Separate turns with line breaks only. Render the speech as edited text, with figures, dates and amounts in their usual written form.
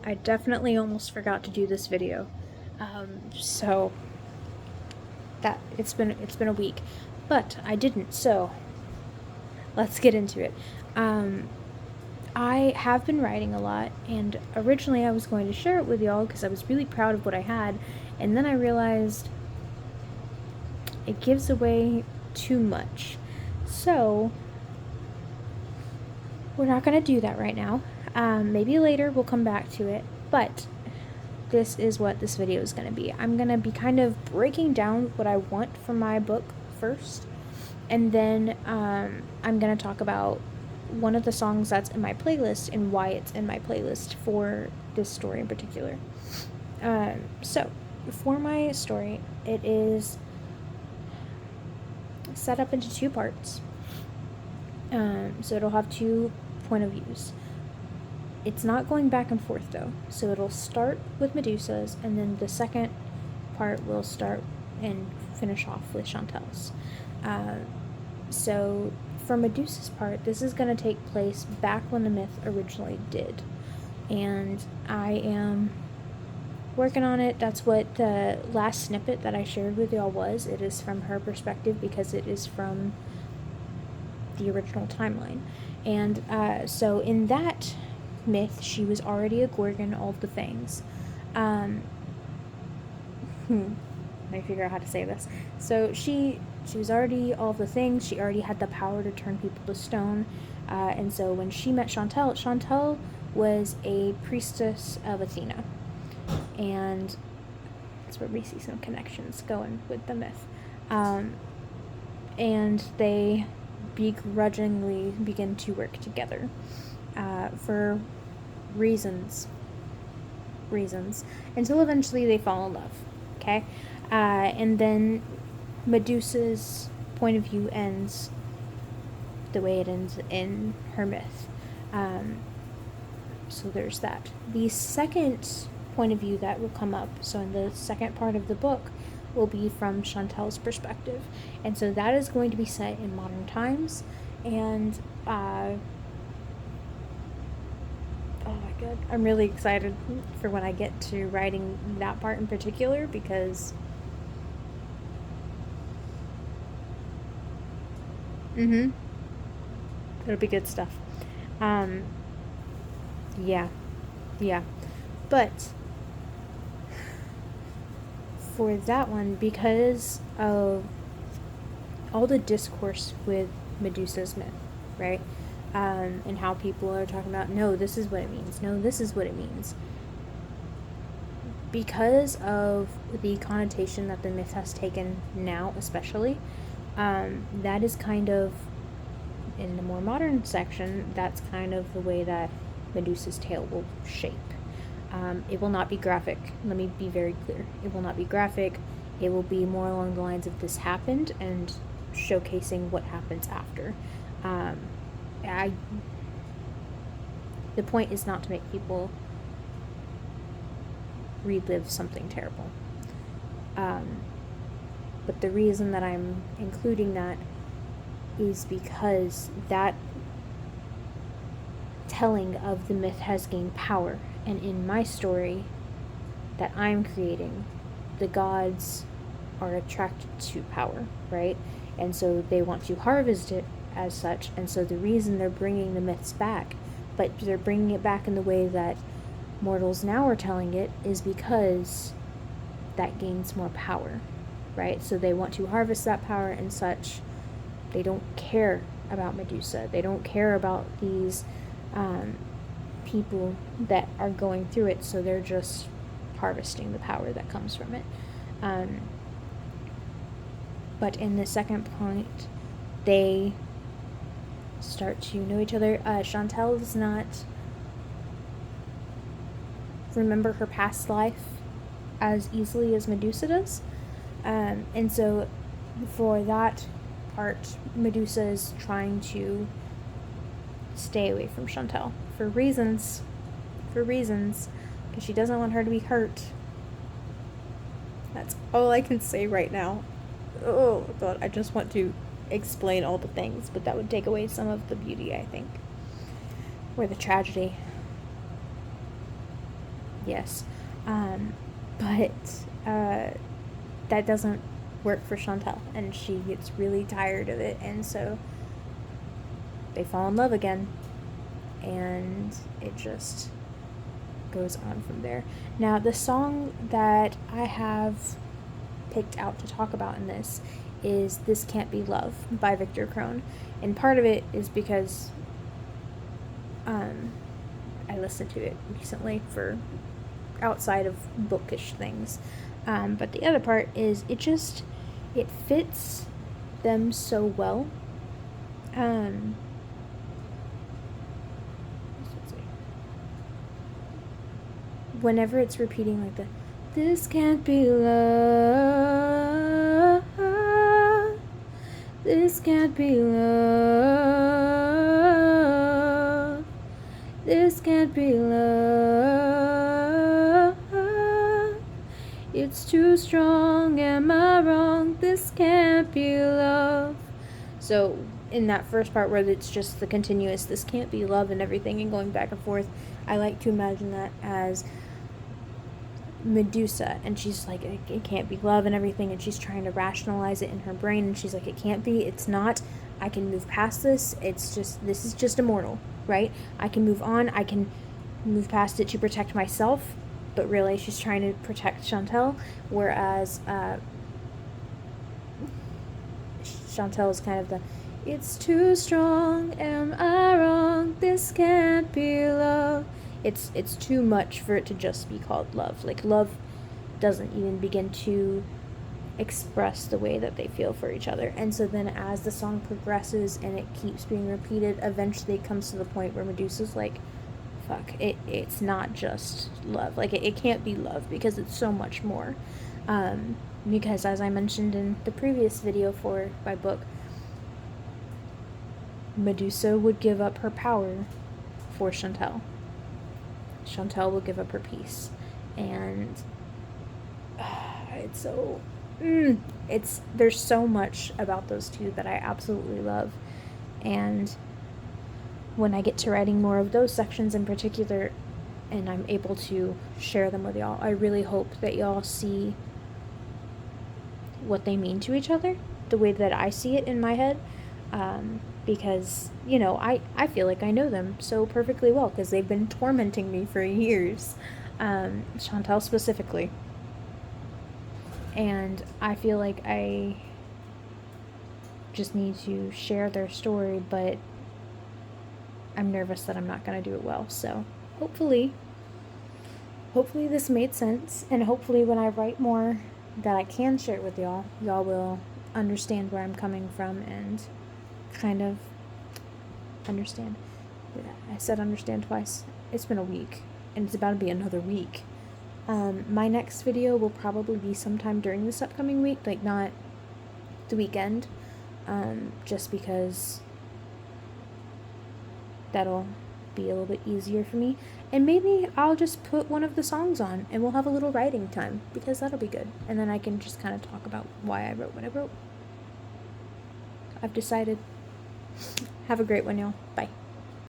I definitely almost forgot to do this video. So that it's been a week, but I didn't. So let's get into it. I have been writing a lot, and originally I was going to share it with y'all because I was really proud of what I had, and then I realized it gives away too much. So we're not going to do that right now. Maybe later we'll come back to it, but this is what this video is going to be. I'm going to be kind of breaking down what I want from my book first, and then I'm going to talk about one of the songs that's in my playlist and why it's in my playlist for this story in particular. So, for my story, it is set up into two parts. So it'll have two point of views. It's not going back and forth though. So it'll start with Medusa's, and then the second part will start and finish off with Chantel's. So for Medusa's part, this is going to take place back when the myth originally did. And I am working on it. That's what the last snippet that I shared with y'all was. It is from her perspective because it is from the original timeline. And so in that myth, she was already a Gorgon, all the things. Let me figure out how to say this. So she was already all the things. She already had the power to turn people to stone. And so when she met Chantel was a priestess of Athena. And that's where we see some connections going with the myth. And they begrudgingly begin to work together for reasons, until eventually they fall in love. Okay? And then Medusa's point of view ends the way it ends in her myth. So there's that. The second point of view that will come up, so in the second part of the book, will be from Chantel's perspective. And so that is going to be set in modern times. And oh my god, I'm really excited for when I get to writing that part in particular, because it'll be good stuff. Yeah. But for that one, because of all the discourse with Medusa's myth, right? And how people are talking about, no, this is what it means. No, this is what it means. Because of the connotation that the myth has taken now, especially, that is kind of, in the more modern section, that's kind of the way that Medusa's tale will shape. It will not be graphic. Let me be very clear. It will not be graphic. It will be more along the lines of this happened and showcasing what happens after. The point is not to make people relive something terrible. But the reason that I'm including that is because that telling of the myth has gained power. And in my story that I'm creating, the gods are attracted to power, right? And so they want to harvest it as such. And so the reason they're bringing the myths back, but they're bringing it back in the way that mortals now are telling it, is because that gains more power, right? So they want to harvest that power and such. They don't care about Medusa. They don't care about these people that are going through it, so they're just harvesting the power that comes from it. But in the second point, they start to know each other. Chantel does not remember her past life as easily as Medusa does. And so for that part, Medusa is trying to stay away from Chantel for reasons, because she doesn't want her to be hurt. That's all I can say right now. Oh god, I just want to explain all the things, but that would take away some of the beauty, I think, or the tragedy. Yes. But that doesn't work for Chantal, and she gets really tired of it, and so they fall in love again, and it just goes on from there. Now, the song that I have picked out to talk about in this is This Can't Be Love by Victor Crone, and part of it is because I listened to it recently for outside of bookish things, but the other part is it fits them so well. Whenever it's repeating like the this can't be love, this can't be love, this can't be love, it's too strong, am I wrong, this can't be love. So in that first part where it's just the continuous this can't be love and everything and going back and forth, I like to imagine that as Medusa, and she's like, it can't be love and everything, and she's trying to rationalize it in her brain, and she's like, it can't be, it's not, I can move past this, this is just immortal, right? I can move on, I can move past it to protect myself, but really she's trying to protect Chantal, whereas Chantal is kind of the, it's too strong, am I wrong, this can't be love. It's too much for it to just be called love. Like, love doesn't even begin to express the way that they feel for each other. And so then as the song progresses and it keeps being repeated, eventually it comes to the point where Medusa's like, fuck, it's not just love. Like, it can't be love because it's so much more. Because as I mentioned in the previous video for my book, Medusa would give up her power for Chantal. Chantal will give up her peace, and it's so there's so much about those two that I absolutely love, and when I get to writing more of those sections in particular and I'm able to share them with y'all, I really hope that y'all see what they mean to each other the way that I see it in my head, because, you know, I feel like I know them so perfectly well because they've been tormenting me for years, Chantal specifically, and I feel like I just need to share their story, but I'm nervous that I'm not going to do it well, so hopefully this made sense, and hopefully when I write more that I can share it with y'all will understand where I'm coming from and kind of understand. Yeah, I said understand twice. It's been a week, and it's about to be another week. My next video will probably be sometime during this upcoming week, like not the weekend, just because that'll be a little bit easier for me. And maybe I'll just put one of the songs on and we'll have a little writing time, because that'll be good. And then I can just kind of talk about why I wrote what I wrote. I've decided. Have a great one, y'all. Bye.